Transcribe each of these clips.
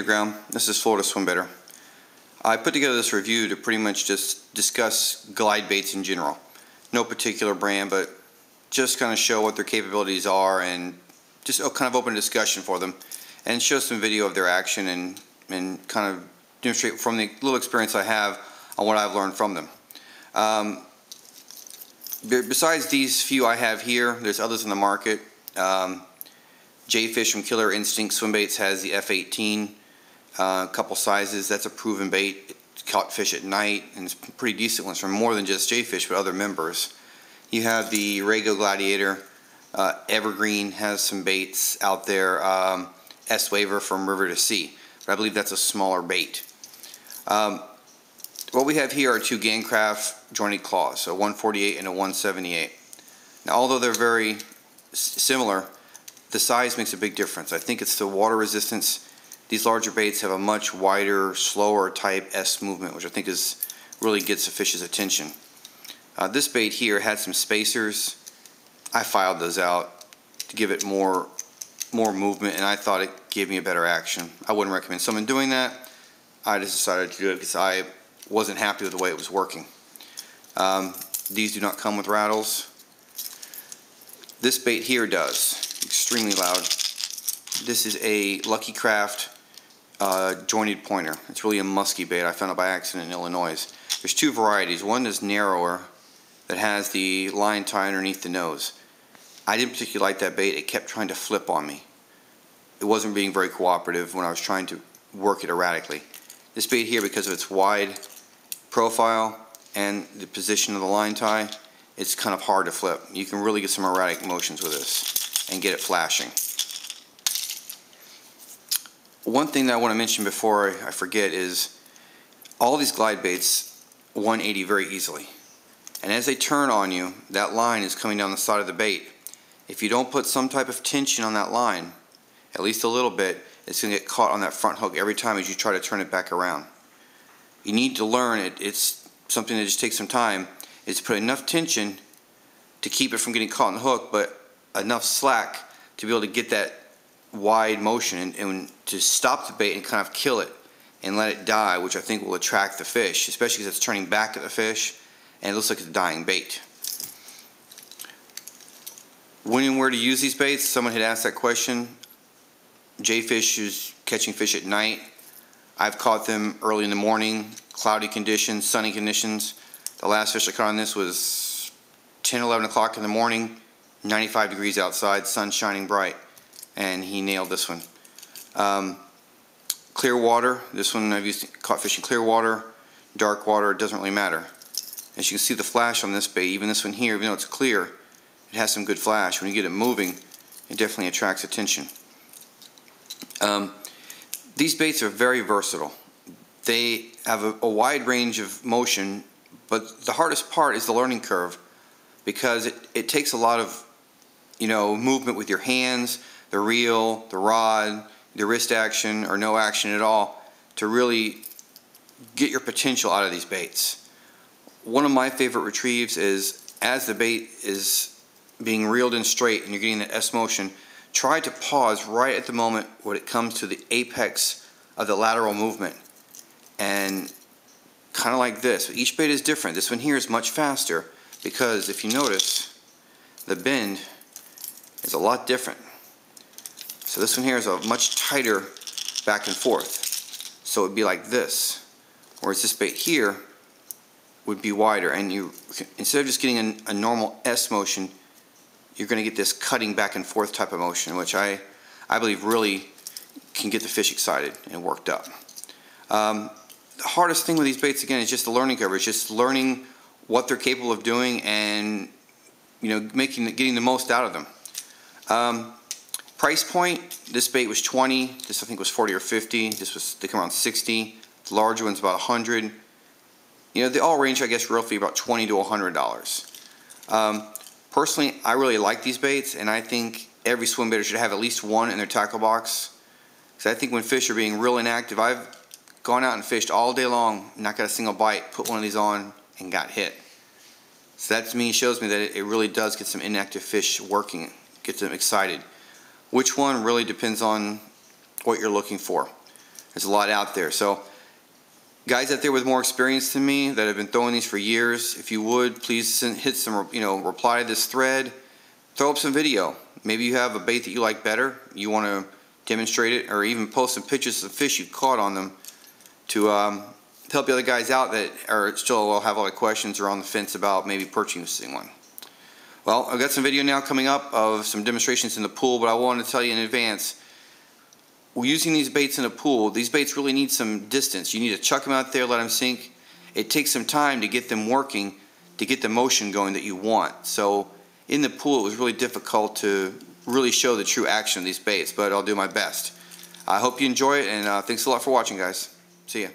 Underground. This is Florida Swimbaiter. I put together this review to pretty much just discuss glide baits in general. No particular brand, but just kind of show what their capabilities are and just kind of open a discussion for them and show some video of their action and kind of demonstrate from the little experience I have on what I've learned from them. Besides these few I have here, there's others in the market. J-Fish from Killer Instinct Swimbaits has the F18, a couple sizes. That's a proven bait. It's caught fish at night, and it's pretty decent ones from more than just J-Fish, but other members. You have the Raygo Gladiator. Evergreen has some baits out there. S-Waver from River to Sea, but I believe that's a smaller bait. What we have here are two Gancraft jointed claws, a 148 and a 178. Now, although they're very similar, the size makes a big difference. I think it's the water resistance. These larger baits have a much wider, slower type S movement, which I think really gets the fish's attention. This bait here had some spacers. I filed those out to give it more movement, and I thought it gave me a better action. I wouldn't recommend someone doing that. I just decided to do it because I wasn't happy with the way it was working. These do not come with rattles. This bait here does. Extremely loud. This is a Lucky Craft jointed pointer. It's really a musky bait. I found it by accident in Illinois. There's two varieties. One is narrower that has the line tie underneath the nose. I didn't particularly like that bait. It kept trying to flip on me. It wasn't being very cooperative when I was trying to work it erratically. This bait here, because of its wide profile and the position of the line tie, it's kind of hard to flip. You can really get some erratic motions with this and get it flashing. One thing that I want to mention before I forget is all these glide baits 180 very easily. And as they turn on you, that line is coming down the side of the bait. If you don't put some type of tension on that line, at least a little bit, it's going to get caught on that front hook every time as you try to turn it back around. You need to learn it. It's something that just takes some time. Is to put enough tension to keep it from getting caught on the hook, but enough slack to be able to get that wide motion and to stop the bait and kind of kill it and let it die, which I think will attract the fish, especially because it's turning back at the fish and it looks like it's a dying bait. When and where to use these baits? Someone had asked that question. J-Fish is catching fish at night. I've caught them early in the morning, cloudy conditions, sunny conditions. The last fish I caught on this was 10, 11 o'clock in the morning, 95 degrees outside, sun shining bright, and he nailed this one. Clear water, this one I've caught fish in clear water, dark water, it doesn't really matter. As you can see the flash on this bait, even this one here, even though it's clear, it has some good flash. When you get it moving, it definitely attracts attention. These baits are very versatile. They have a wide range of motion, but the hardest part is the learning curve because it takes a lot of movement with your hands, the reel, the rod, the wrist action or no action at all to really get your potential out of these baits. One of my favorite retrieves is as the bait is being reeled in straight and you're getting that S motion, try to pause right at the moment when it comes to the apex of the lateral movement. And kind of like this. Each bait is different. This one here is much faster because if you notice, the bend is a lot different. So this one here is a much tighter back and forth. So it would be like this. Whereas this bait here would be wider. And you, instead of just getting a normal S motion, you're going to get this cutting back and forth type of motion, which I believe really can get the fish excited and worked up. The hardest thing with these baits again is just the learning curve. It's just learning what they're capable of doing and getting the most out of them. Price point, this bait was 20, this I think was 40 or 50, they come around 60, the larger one's about 100. They all range I guess roughly about $20 to $100. Personally, I really like these baits, and I think every swim baiter should have at least one in their tackle box. Because I think when fish are being real inactive, I've gone out and fished all day long, not got a single bite, put one of these on, and got hit. So that to me shows me that it really does get some inactive fish working, gets them excited. Which one really depends on what you're looking for. There's a lot out there. So guys out there with more experience than me that have been throwing these for years, if you would, please hit some, reply to this thread. Throw up some video. Maybe you have a bait that you like better. You want to demonstrate it, or even post some pictures of the fish you caught on them to help the other guys out that are still have a lot of questions or on the fence about maybe purchasing one. Well, I've got some video now coming up of some demonstrations in the pool, but I wanted to tell you in advance, we're using these baits in a pool. These baits really need some distance. You need to chuck them out there, let them sink. It takes some time to get them working, to get the motion going that you want. So in the pool, it was really difficult to really show the true action of these baits, but I'll do my best. I hope you enjoy it, and thanks a lot for watching, guys. See ya.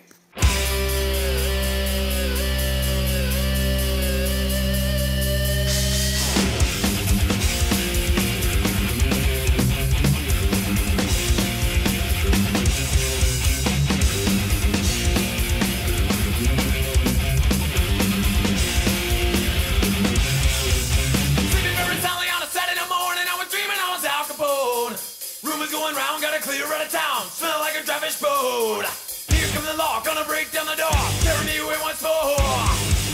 Going round, gotta clear out of town. Smell like a dry fish boat. Here comes the law, gonna break down the door. Carry me away once more.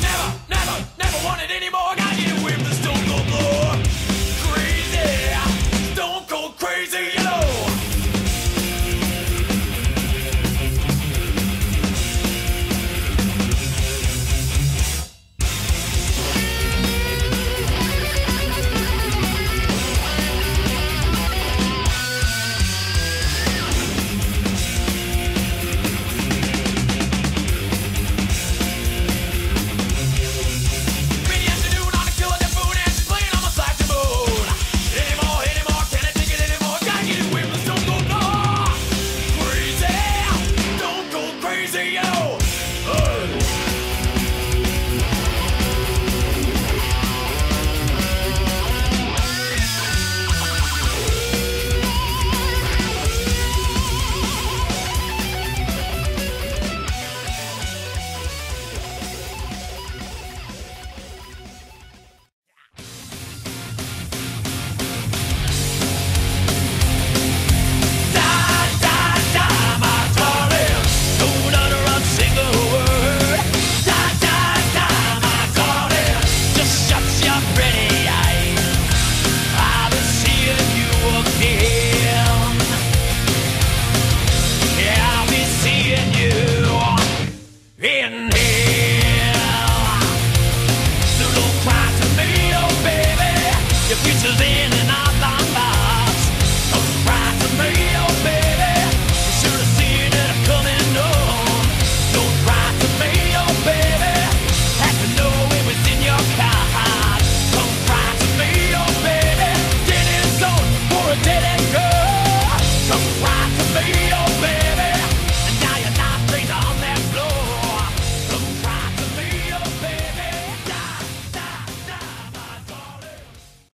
Never, never, never want it anymore. Gotta get away from the stone cold floor. Crazy, stone cold crazy, you know. Your future's